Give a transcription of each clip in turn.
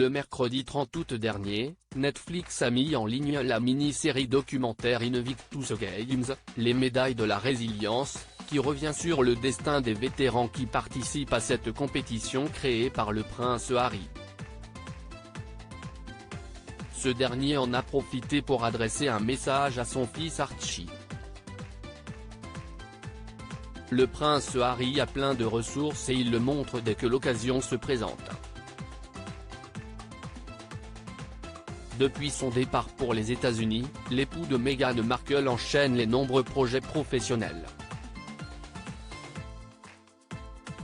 Le mercredi 30 août dernier, Netflix a mis en ligne la mini-série documentaire Invictus Games, les médailles de la résilience, qui revient sur le destin des vétérans qui participent à cette compétition créée par le prince Harry. Ce dernier en a profité pour adresser un message à son fils Archie. Le prince Harry a plein de ressources et il le montre dès que l'occasion se présente. Depuis son départ pour les États-Unis, l'époux de Meghan Markle enchaîne les nombreux projets professionnels.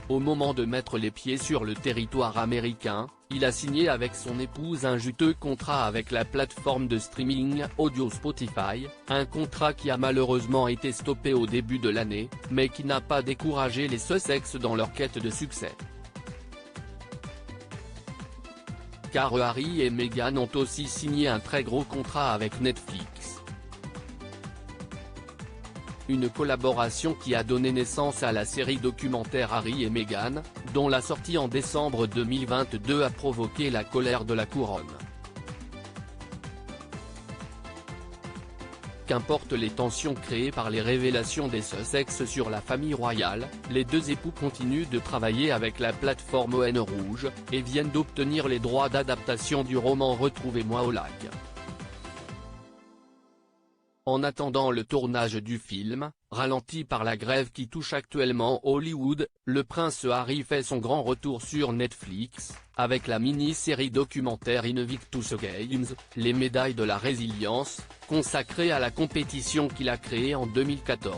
Au moment de mettre les pieds sur le territoire américain, il a signé avec son épouse un juteux contrat avec la plateforme de streaming audio Spotify, un contrat qui a malheureusement été stoppé au début de l'année, mais qui n'a pas découragé les Sussex dans leur quête de succès. Car Harry et Meghan ont aussi signé un très gros contrat avec Netflix. Une collaboration qui a donné naissance à la série documentaire Harry et Meghan, dont la sortie en décembre 2022 a provoqué la colère de la couronne. Qu'importe les tensions créées par les révélations des Sussex sur la famille royale, les deux époux continuent de travailler avec la plateforme ON Rouge, et viennent d'obtenir les droits d'adaptation du roman Retrouvez-moi au lac. En attendant le tournage du film, ralenti par la grève qui touche actuellement Hollywood, le prince Harry fait son grand retour sur Netflix, avec la mini-série documentaire Invictus Games, les médailles de la résilience, consacrée à la compétition qu'il a créée en 2014.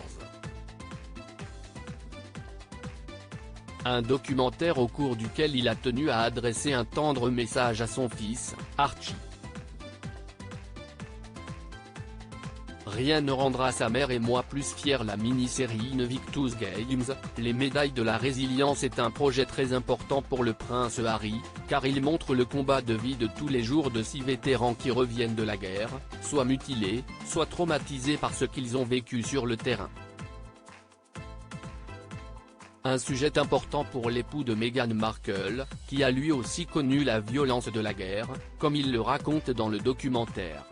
Un documentaire au cours duquel il a tenu à adresser un tendre message à son fils, Archie. Rien ne rendra sa mère et moi plus fiers. La mini-série Invictus Games, les médailles de la résilience est un projet très important pour le prince Harry, car il montre le combat de vie de tous les jours de 6 vétérans qui reviennent de la guerre, soit mutilés, soit traumatisés par ce qu'ils ont vécu sur le terrain. Un sujet important pour l'époux de Meghan Markle, qui a lui aussi connu la violence de la guerre, comme il le raconte dans le documentaire.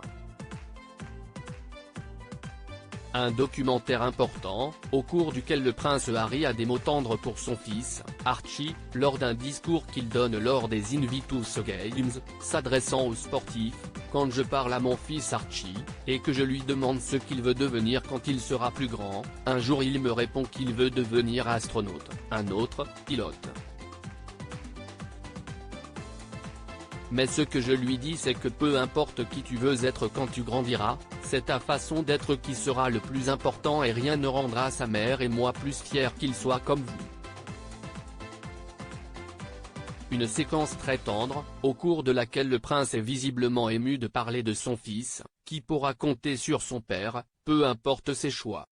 Un documentaire important, au cours duquel le prince Harry a des mots tendres pour son fils, Archie, lors d'un discours qu'il donne lors des Invictus Games, s'adressant aux sportifs: « Quand je parle à mon fils Archie, et que je lui demande ce qu'il veut devenir quand il sera plus grand, un jour il me répond qu'il veut devenir astronaute, un autre, pilote. Mais ce que je lui dis c'est que peu importe qui tu veux être quand tu grandiras, c'est ta façon d'être qui sera le plus important et rien ne rendra sa mère et moi plus fiers qu'il soit comme vous. » Une séquence très tendre, au cours de laquelle le prince est visiblement ému de parler de son fils, qui pourra compter sur son père, peu importe ses choix.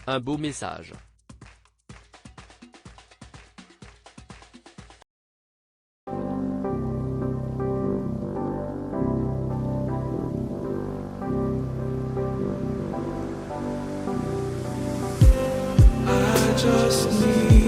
Un beau message. Just need